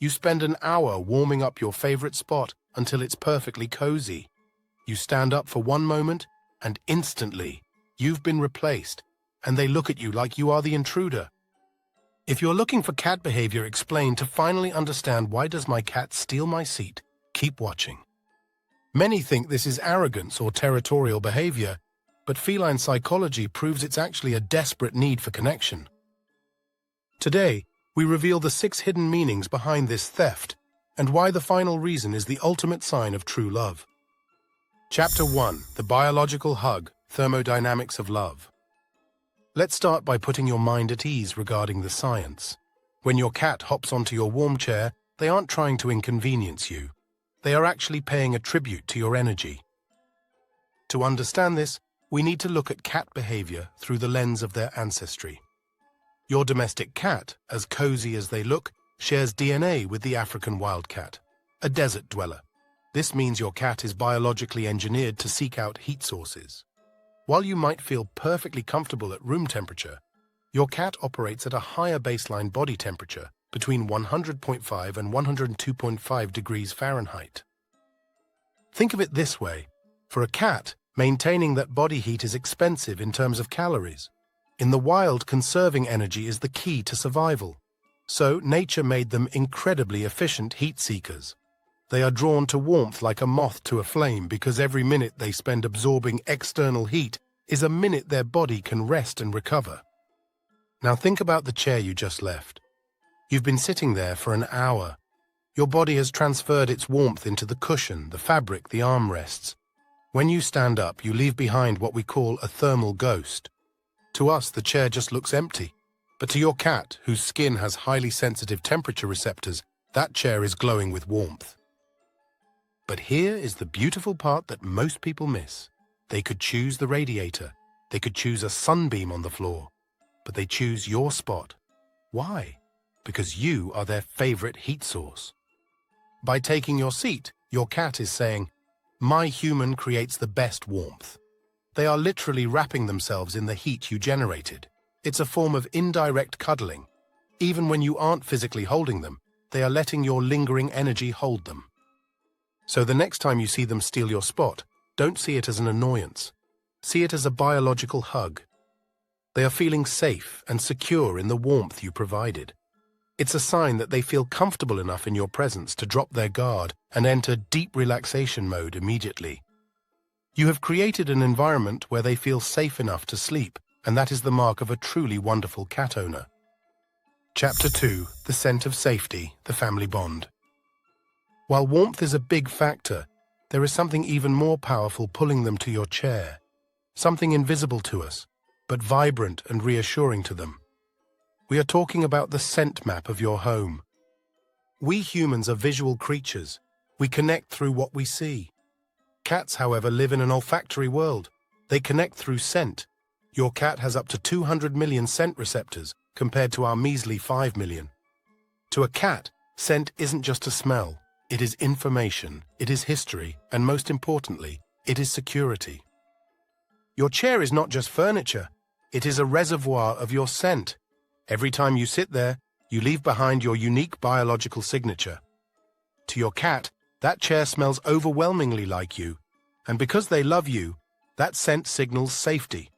You spend an hour warming up your favorite spot until it's perfectly cozy. You stand up for one moment, and instantly, you've been replaced, and they look at you like you are the intruder. If you're looking for cat behavior explained to finally understand why does my cat steal my seat, keep watching. Many think this is arrogance or territorial behavior, but feline psychology proves it's actually a desperate need for connection. Today, we reveal the 6 hidden meanings behind this theft and why the final reason is the ultimate sign of true love. Chapter 1: The Biological Hug, Thermodynamics of Love. Let's start by putting your mind at ease regarding the science. When your cat hops onto your warm chair, they aren't trying to inconvenience you. They are actually paying a tribute to your energy. To understand this, we need to look at cat behavior through the lens of their ancestry. Your domestic cat, as cozy as they look, shares DNA with the African wildcat, a desert dweller. This means your cat is biologically engineered to seek out heat sources. While you might feel perfectly comfortable at room temperature, your cat operates at a higher baseline body temperature, between 100.5 and 102.5 degrees Fahrenheit. Think of it this way. For a cat, maintaining that body heat is expensive in terms of calories. In the wild, conserving energy is the key to survival. So, nature made them incredibly efficient heat seekers. They are drawn to warmth like a moth to a flame because every minute they spend absorbing external heat is a minute their body can rest and recover. Now think about the chair you just left. You've been sitting there for an hour. Your body has transferred its warmth into the cushion, the fabric, the armrests. When you stand up, you leave behind what we call a thermal ghost. To us, the chair just looks empty. But to your cat, whose skin has highly sensitive temperature receptors, that chair is glowing with warmth. But here is the beautiful part that most people miss. They could choose the radiator. They could choose a sunbeam on the floor. But they choose your spot. Why? Because you are their favorite heat source. By taking your seat, your cat is saying, "My human creates the best warmth." They are literally wrapping themselves in the heat you generated. It's a form of indirect cuddling. Even when you aren't physically holding them, they are letting your lingering energy hold them. So the next time you see them steal your spot, don't see it as an annoyance. See it as a biological hug. They are feeling safe and secure in the warmth you provided. It's a sign that they feel comfortable enough in your presence to drop their guard and enter deep relaxation mode immediately. You have created an environment where they feel safe enough to sleep, and that is the mark of a truly wonderful cat owner. Chapter 2: The Scent of Safety, the Family Bond. While warmth is a big factor, there is something even more powerful pulling them to your chair. Something invisible to us, but vibrant and reassuring to them. We are talking about the scent map of your home. We humans are visual creatures. We connect through what we see. Cats, however, live in an olfactory world. They connect through scent. Your cat has up to 200 million scent receptors, compared to our measly 5 million. To a cat, scent isn't just a smell. It is information, it is history, and most importantly, it is security. Your chair is not just furniture. It is a reservoir of your scent. Every time you sit there, you leave behind your unique biological signature. To your cat, that chair smells overwhelmingly like you, and because they love you, that scent signals safety.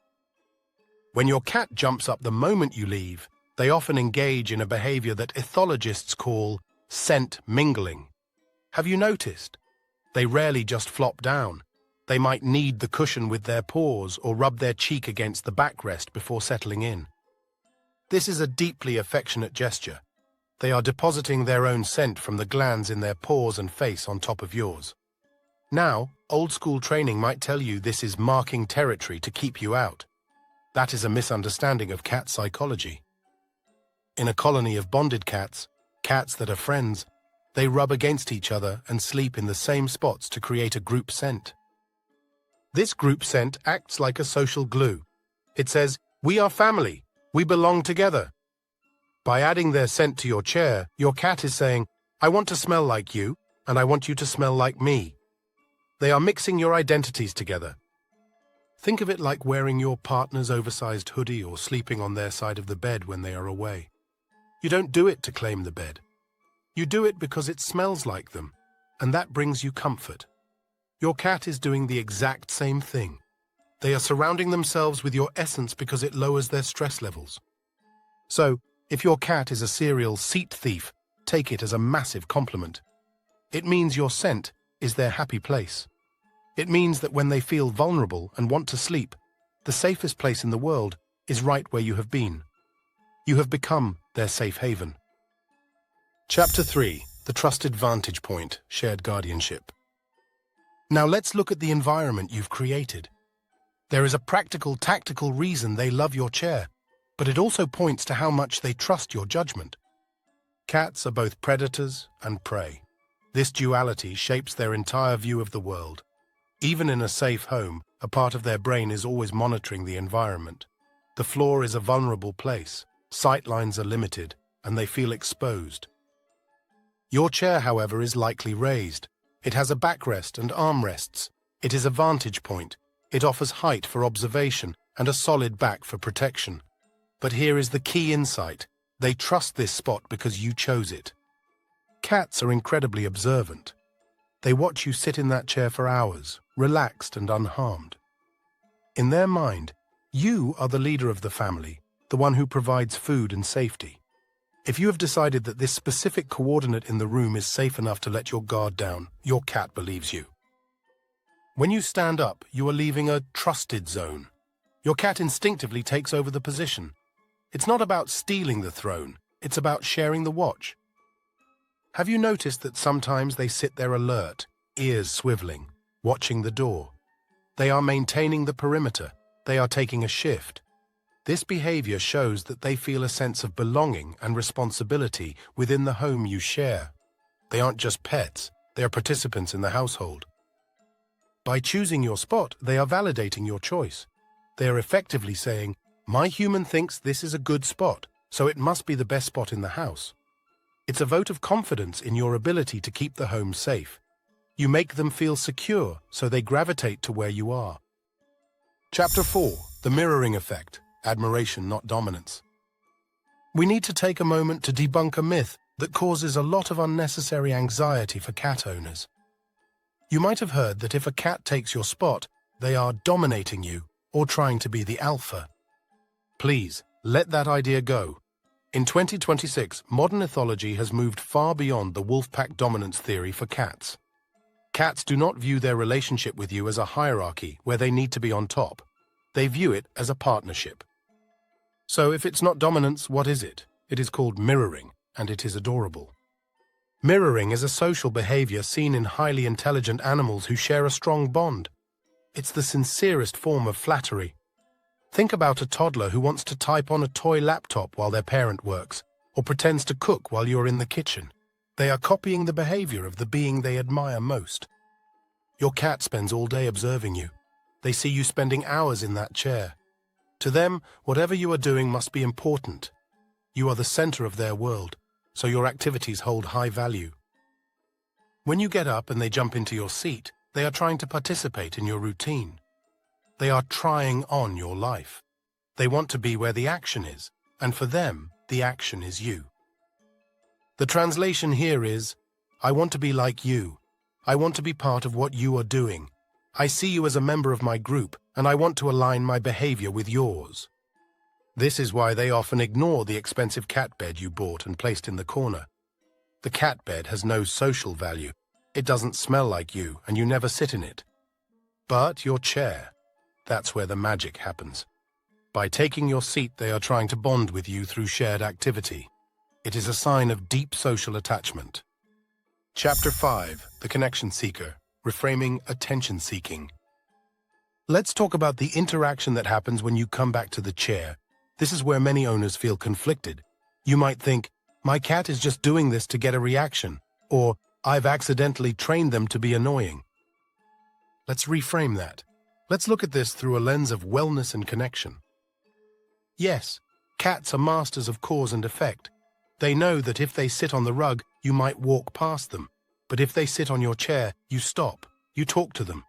When your cat jumps up the moment you leave, they often engage in a behavior that ethologists call scent mingling. Have you noticed? They rarely just flop down. They might knead the cushion with their paws or rub their cheek against the backrest before settling in. This is a deeply affectionate gesture. They are depositing their own scent from the glands in their paws and face on top of yours. Now, old-school training might tell you this is marking territory to keep you out. That is a misunderstanding of cat psychology. In a colony of bonded cats, cats that are friends, they rub against each other and sleep in the same spots to create a group scent. This group scent acts like a social glue. It says, "We are family. We belong together." By adding their scent to your chair, your cat is saying, "I want to smell like you, and I want you to smell like me." They are mixing your identities together. Think of it like wearing your partner's oversized hoodie or sleeping on their side of the bed when they are away. You don't do it to claim the bed. You do it because it smells like them, and that brings you comfort. Your cat is doing the exact same thing. They are surrounding themselves with your essence because it lowers their stress levels. So, if your cat is a serial seat thief, take it as a massive compliment. It means your scent is their happy place. It means that when they feel vulnerable and want to sleep, the safest place in the world is right where you have been. You have become their safe haven. Chapter 3. The Trusted Vantage Point, Shared Guardianship. Now let's look at the environment you've created. There is a practical, tactical reason they love your chair, but it also points to how much they trust your judgment. Cats are both predators and prey. This duality shapes their entire view of the world. Even in a safe home, a part of their brain is always monitoring the environment. The floor is a vulnerable place, sight lines are limited, and they feel exposed. Your chair, however, is likely raised. It has a backrest and armrests. It is a vantage point. It offers height for observation and a solid back for protection. But here is the key insight. They trust this spot because you chose it. Cats are incredibly observant. They watch you sit in that chair for hours, relaxed and unharmed. In their mind, you are the leader of the family, the one who provides food and safety. If you have decided that this specific coordinate in the room is safe enough to let your guard down, your cat believes you. When you stand up, you are leaving a trusted zone. Your cat instinctively takes over the position. It's not about stealing the throne, it's about sharing the watch. Have you noticed that sometimes they sit there alert, ears swiveling, watching the door? They are maintaining the perimeter. They are taking a shift. This behavior shows that they feel a sense of belonging and responsibility within the home you share. They aren't just pets, they are participants in the household. By choosing your spot, they are validating your choice. They are effectively saying, "My human thinks this is a good spot, so it must be the best spot in the house." It's a vote of confidence in your ability to keep the home safe. You make them feel secure, so they gravitate to where you are. Chapter 4. The Mirroring Effect. Admiration, not dominance. We need to take a moment to debunk a myth that causes a lot of unnecessary anxiety for cat owners. You might have heard that if a cat takes your spot, they are dominating you or trying to be the alpha. Please, let that idea go. In 2026, modern ethology has moved far beyond the wolf-pack dominance theory for cats. Cats do not view their relationship with you as a hierarchy where they need to be on top. They view it as a partnership. So if it's not dominance, what is it? It is called mirroring, and it is adorable. Mirroring is a social behavior seen in highly intelligent animals who share a strong bond. It's the sincerest form of flattery. Think about a toddler who wants to type on a toy laptop while their parent works, or pretends to cook while you're in the kitchen. They are copying the behavior of the being they admire most. Your cat spends all day observing you. They see you spending hours in that chair. To them, whatever you are doing must be important. You are the center of their world, so your activities hold high value. When you get up and they jump into your seat, they are trying to participate in your routine. They are trying on your life. They want to be where the action is, and for them, the action is you. The translation here is, I want to be like you. I want to be part of what you are doing. I see you as a member of my group, and I want to align my behavior with yours. This is why they often ignore the expensive cat bed you bought and placed in the corner. The cat bed has no social value. It doesn't smell like you, and you never sit in it. But your chair, that's where the magic happens. By taking your seat, they are trying to bond with you through shared activity. It is a sign of deep social attachment. Chapter 5. The Connection Seeker. Reframing attention-seeking. Let's talk about the interaction that happens when you come back to the chair. This is where many owners feel conflicted. You might think, my cat is just doing this to get a reaction, or I've accidentally trained them to be annoying. Let's reframe that. Let's look at this through a lens of wellness and connection. Yes, cats are masters of cause and effect. They know that if they sit on the rug, you might walk past them. But if they sit on your chair, you stop. You talk to them.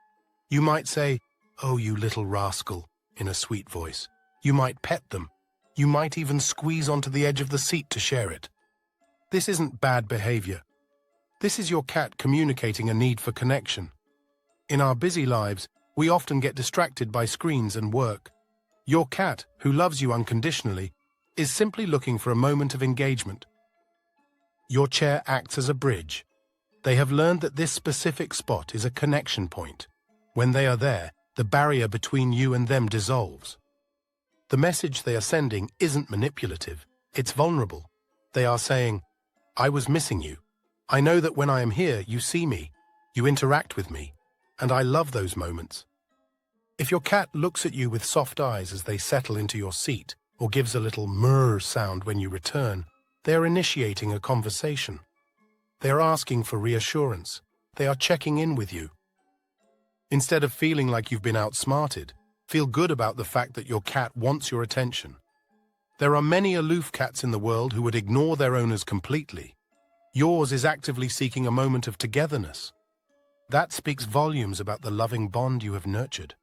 You might say, "Oh, you little rascal," in a sweet voice. You might pet them. You might even squeeze onto the edge of the seat to share it. This isn't bad behavior. This is your cat communicating a need for connection. In our busy lives, we often get distracted by screens and work. Your cat, who loves you unconditionally, is simply looking for a moment of engagement. Your chair acts as a bridge. They have learned that this specific spot is a connection point. When they are there, the barrier between you and them dissolves. The message they are sending isn't manipulative, it's vulnerable. They are saying, "I was missing you. I know that when I am here, you see me, you interact with me, and I love those moments." If your cat looks at you with soft eyes as they settle into your seat, or gives a little murr sound when you return, they are initiating a conversation. They are asking for reassurance. They are checking in with you. Instead of feeling like you've been outsmarted, feel good about the fact that your cat wants your attention. There are many aloof cats in the world who would ignore their owners completely. Yours is actively seeking a moment of togetherness. That speaks volumes about the loving bond you have nurtured.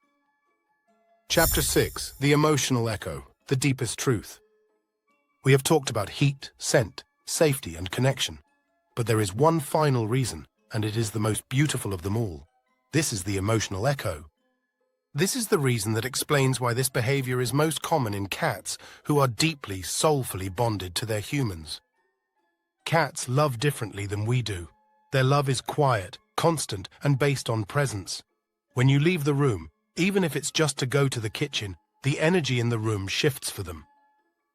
Chapter 6. The Emotional Echo, the Deepest Truth. We have talked about heat, scent, safety, and connection. But there is one final reason, and it is the most beautiful of them all. This is the emotional echo. This is the reason that explains why this behavior is most common in cats who are deeply, soulfully bonded to their humans. Cats love differently than we do. Their love is quiet, constant, and based on presence. When you leave the room, even if it's just to go to the kitchen, the energy in the room shifts for them.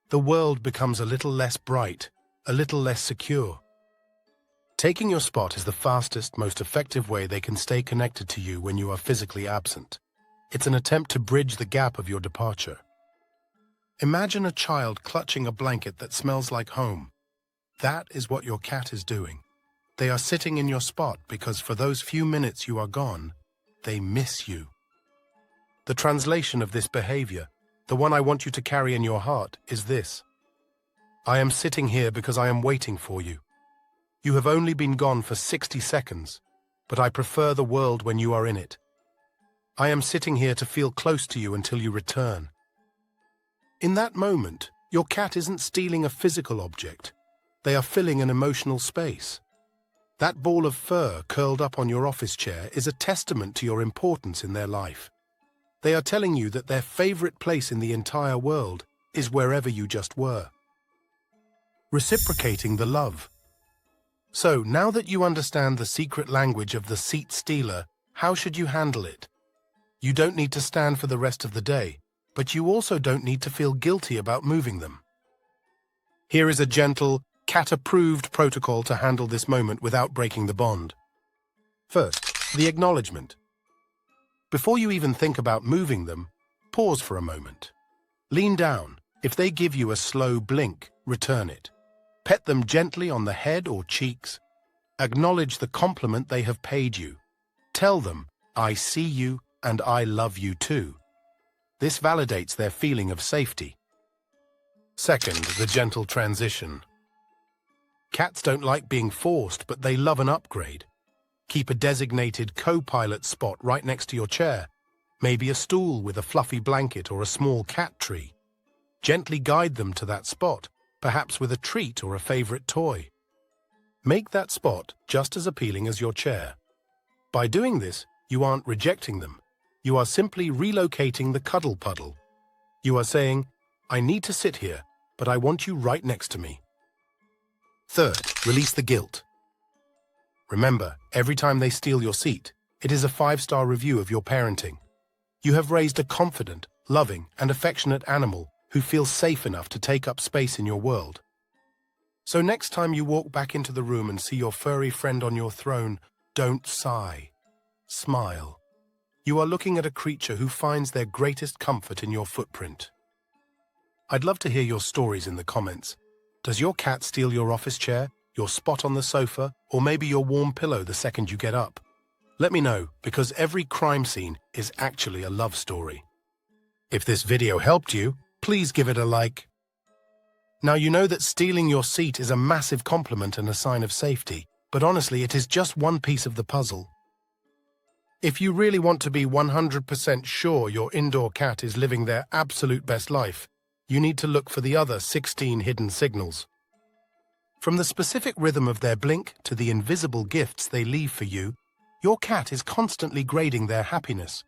The world becomes a little less bright, a little less secure. Taking your spot is the fastest, most effective way they can stay connected to you when you are physically absent. It's an attempt to bridge the gap of your departure. Imagine a child clutching a blanket that smells like home. That is what your cat is doing. They are sitting in your spot because for those few minutes you are gone, they miss you. The translation of this behavior, the one I want you to carry in your heart, is this: I am sitting here because I am waiting for you. You have only been gone for 60 seconds, but I prefer the world when you are in it. I am sitting here to feel close to you until you return. In that moment, your cat isn't stealing a physical object. They are filling an emotional space. That ball of fur curled up on your office chair is a testament to your importance in their life. They are telling you that their favorite place in the entire world is wherever you just were. Reciprocating the love. So, now that you understand the secret language of the seat stealer, how should you handle it? You don't need to stand for the rest of the day, but you also don't need to feel guilty about moving them. Here is a gentle, cat-approved protocol to handle this moment without breaking the bond. First, the acknowledgement. Before you even think about moving them, pause for a moment. Lean down. If they give you a slow blink, return it. Pet them gently on the head or cheeks. Acknowledge the compliment they have paid you. Tell them, I see you and I love you too. This validates their feeling of safety. Second, the gentle transition. Cats don't like being forced, but they love an upgrade. Keep a designated co-pilot spot right next to your chair, maybe a stool with a fluffy blanket or a small cat tree. Gently guide them to that spot, perhaps with a treat or a favorite toy. Make that spot just as appealing as your chair. By doing this, you aren't rejecting them. You are simply relocating the cuddle puddle. You are saying, I need to sit here, but I want you right next to me. Third, release the guilt. Remember, every time they steal your seat, it is a 5-star review of your parenting. You have raised a confident, loving, and affectionate animal who feels safe enough to take up space in your world. So next time you walk back into the room and see your furry friend on your throne, don't sigh. Smile. You are looking at a creature who finds their greatest comfort in your footprint. I'd love to hear your stories in the comments. Does your cat steal your office chair, your spot on the sofa, or maybe your warm pillow the second you get up? Let me know, because every crime scene is actually a love story. If this video helped you, please give it a like. Now you know that stealing your seat is a massive compliment and a sign of safety, but honestly it is just one piece of the puzzle. If you really want to be 100% sure your indoor cat is living their absolute best life, you need to look for the other 16 hidden signals. From the specific rhythm of their blink to the invisible gifts they leave for you, your cat is constantly grading their happiness.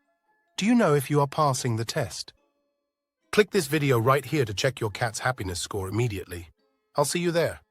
Do you know if you are passing the test? Click this video right here to check your cat's happiness score immediately. I'll see you there.